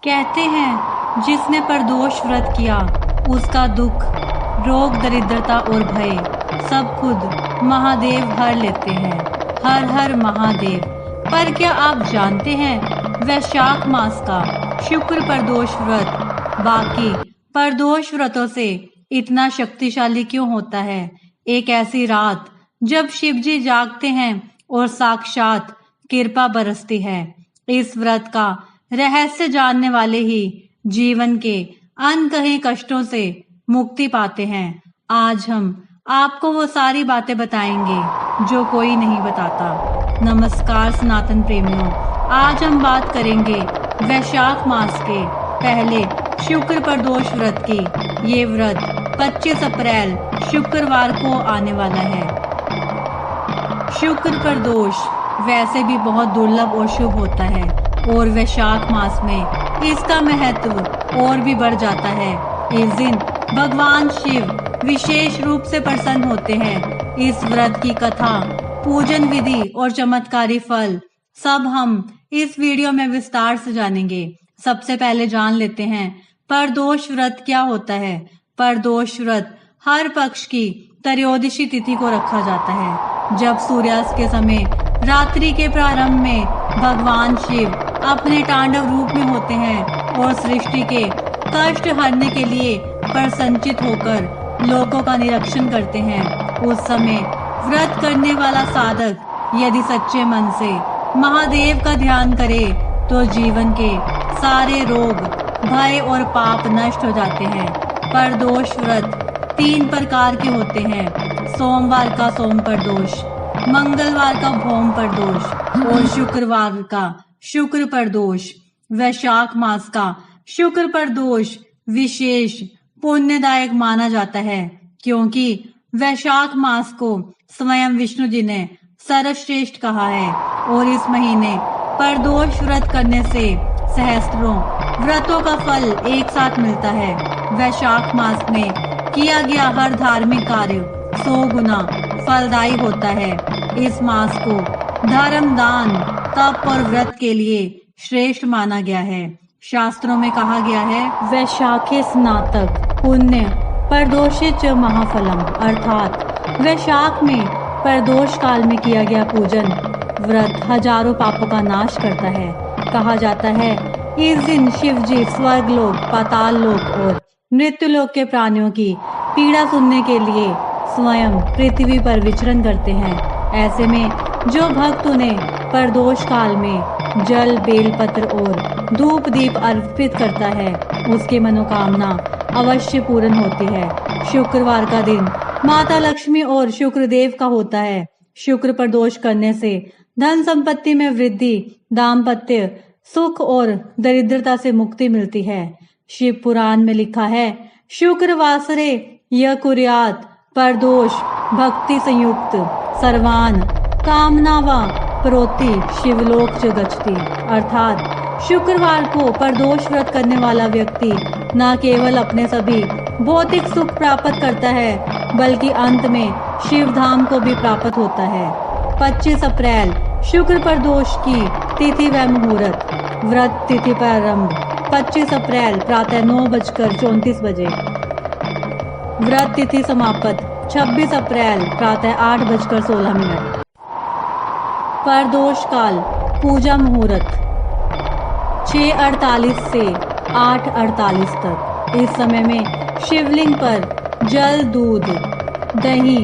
कहते हैं जिसने प्रदोष व्रत किया उसका दुख, रोग, दरिद्रता और भय सब खुद महादेव हर लेते हैं। हर हर महादेव। पर क्या आप जानते हैं वैशाख मास का शुक्र प्रदोष व्रत बाकी प्रदोष व्रतों से इतना शक्तिशाली क्यों होता है? एक ऐसी रात जब शिव जी जागते हैं और साक्षात कृपा बरसती है। इस व्रत का रहस्य जानने वाले ही जीवन के अनकहे कष्टों से मुक्ति पाते हैं। आज हम आपको वो सारी बातें बताएंगे जो कोई नहीं बताता। नमस्कार सनातन प्रेमियों, आज हम बात करेंगे वैशाख मास के पहले शुक्र प्रदोष व्रत की। ये व्रत 25 अप्रैल शुक्रवार को आने वाला है। शुक्र प्रदोष वैसे भी बहुत दुर्लभ और शुभ होता है और वैशाख मास में इसका महत्व और भी बढ़ जाता है। इस दिन भगवान शिव विशेष रूप से प्रसन्न होते हैं। इस व्रत की कथा, पूजन विधि और चमत्कारी फल सब हम इस वीडियो में विस्तार से जानेंगे। सबसे पहले जान लेते हैं प्रदोष व्रत क्या होता है। प्रदोष व्रत हर पक्ष की त्रयोदशी तिथि को रखा जाता है, जब सूर्यास्त के समय रात्रि के प्रारंभ में भगवान शिव अपने तांडव रूप में होते हैं और सृष्टि के कष्ट हरने के लिए प्रसन्नचित होकर लोकों का निरीक्षण करते हैं। उस समय व्रत करने वाला साधक यदि सच्चे मन से महादेव का ध्यान करे तो जीवन के सारे रोग, भय और पाप नष्ट हो जाते हैं। प्रदोष व्रत 3 प्रकार के होते हैं। सोमवार का सोम प्रदोष, मंगलवार का भौम प्रदोष और शुक्रवार का शुक्र प्रदोष। वैशाख मास का शुक्र प्रदोष विशेष पुण्यदायक माना जाता है, क्योंकि वैशाख मास को स्वयं विष्णु जी ने सर्वश्रेष्ठ कहा है और इस महीने प्रदोष व्रत करने से सहस्त्रों व्रतों का फल एक साथ मिलता है। वैशाख मास में किया गया हर धार्मिक कार्य 100 गुना फलदायी होता है। इस मास को धर्म, दान, तप और व्रत के लिए श्रेष्ठ माना गया है। शास्त्रों में कहा गया है वैशाखे स्नातक पुण्य प्रदोषे च महाफलम, अर्थात वैशाख में प्रदोष काल में किया गया पूजन व्रत हजारों पापों का नाश करता है। कहा जाता है इस दिन शिव जी स्वर्ग लोक, पाताल लोक और मृत्यु लोक के प्राणियों की पीड़ा सुनने के लिए स्वयं पृथ्वी पर विचरण करते हैं। ऐसे में जो भक्त उन्हें प्रदोष काल में जल, बेलपत्र और धूप दीप अर्पित करता है, उसकी मनोकामना अवश्य पूर्ण होती है। शुक्रवार का दिन माता लक्ष्मी और शुक्रदेव का होता है। शुक्र प्रदोष करने से धन संपत्ति में वृद्धि, दाम्पत्य सुख और दरिद्रता से मुक्ति मिलती है। शिव पुराण में लिखा है शुक्रवासरे यह कुर्यात प्रदोष भक्ति संयुक्त सर्वान कामनावा प्रोति शिवलोक च गच्छति, अर्थात शुक्रवार को प्रदोष व्रत करने वाला व्यक्ति न केवल अपने सभी भौतिक सुख प्राप्त करता है, बल्कि अंत में शिव धाम को भी प्राप्त होता है। 25 अप्रैल शुक्र प्रदोष की तिथि व मुहूर्त। व्रत तिथि प्रारंभ 25 अप्रैल प्रातः 9:34 बजे। व्रत तिथि समाप्त 26 अप्रैल प्रातः 8:16। प्रदोष काल पूजा मुहूर्त 6:48 से 8:48 तक। इस समय में शिवलिंग पर जल, दूध, दही,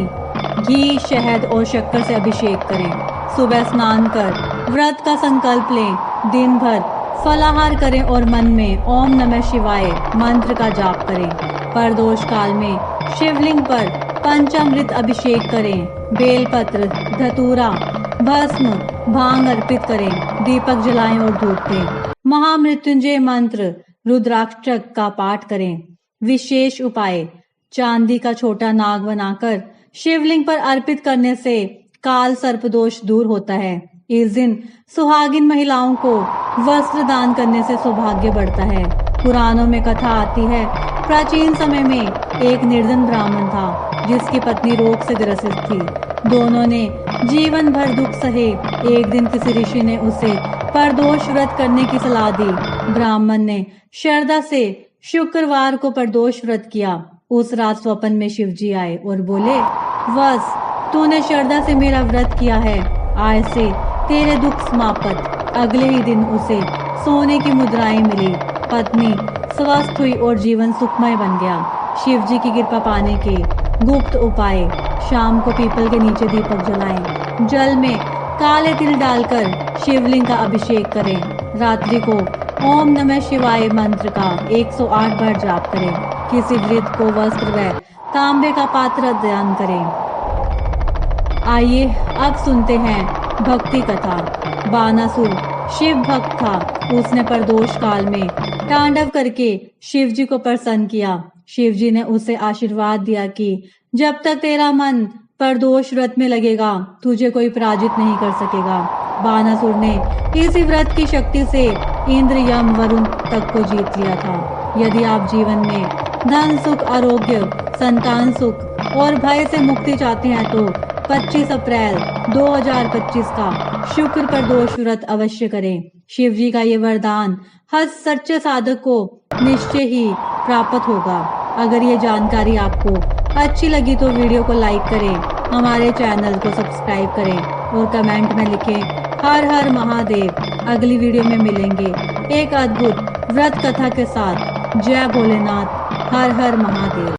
घी, शहद और शक्कर से अभिषेक करें। सुबह स्नान कर व्रत का संकल्प लें। दिन भर फलाहार करें और मन में ओम नमः शिवाय मंत्र का जाप करें। प्रदोष काल में शिवलिंग पर पंचामृत अभिषेक करें। बेलपत्र, धतूरा, भस्म, भांग अर्पित करें। दीपक जलाएं और धूप दें। महामृत्युंजय मंत्र रुद्राक्षक का पाठ करें। विशेष उपाय: चांदी का छोटा नाग बनाकर शिवलिंग पर अर्पित करने से काल सर्पदोष दूर होता है। इस दिन सुहागिन महिलाओं को वस्त्र दान करने से सौभाग्य बढ़ता है। पुराणों में कथा आती है प्राचीन समय में एक निर्धन ब्राह्मण था जिसकी पत्नी रोग से ग्रसित थी। दोनों ने जीवन भर दुख सहे। एक दिन किसी ऋषि ने उसे प्रदोष व्रत करने की सलाह दी। ब्राह्मण ने श्रद्धा से शुक्रवार को प्रदोष व्रत किया। उस रात स्वप्न में शिवजी आए और बोले, वत्स, तूने श्रद्धा से मेरा व्रत किया है, आज से तेरे दुख समाप्त। अगले ही दिन उसे सोने की मुद्राएं मिली, पत्नी स्वस्थ हुई और जीवन सुखमय बन गया। शिवजी की कृपा पाने के गुप्त उपाय। शाम को पीपल के नीचे दीपक जलाएं, जल में काले तिल डालकर शिवलिंग का अभिषेक करें। रात्रि को ओम नमः शिवाय मंत्र का 108 बार जाप करें। किसी वृद्ध को वस्त्र व तांबे का पात्र दान करें। आइए अब सुनते हैं भक्ति कथा। बानासुर शिव भक्त था। उसने प्रदोष काल में तांडव करके शिवजी को प्रसन्न किया। शिवजी ने उसे आशीर्वाद दिया कि जब तक तेरा मन प्रदोष व्रत में लगेगा, तुझे कोई पराजित नहीं कर सकेगा। बानासुर ने इसी व्रत की शक्ति से इंद्र, यम, वरुण तक को जीत लिया था। यदि आप जीवन में धन सुख, आरोग्य, संतान सुख और भय से मुक्ति चाहते हैं तो 25 अप्रैल 2025 का शुक्र प्रदोष व्रत अवश्य करें। शिवजी का ये वरदान हर सच्चे साधक को निश्चय ही प्राप्त होगा। अगर ये जानकारी आपको अच्छी लगी तो वीडियो को लाइक करें, हमारे चैनल को सब्सक्राइब करें और कमेंट में लिखें हर हर महादेव। अगली वीडियो में मिलेंगे एक अद्भुत व्रत कथा के साथ। जय भोलेनाथ, हर हर महादेव।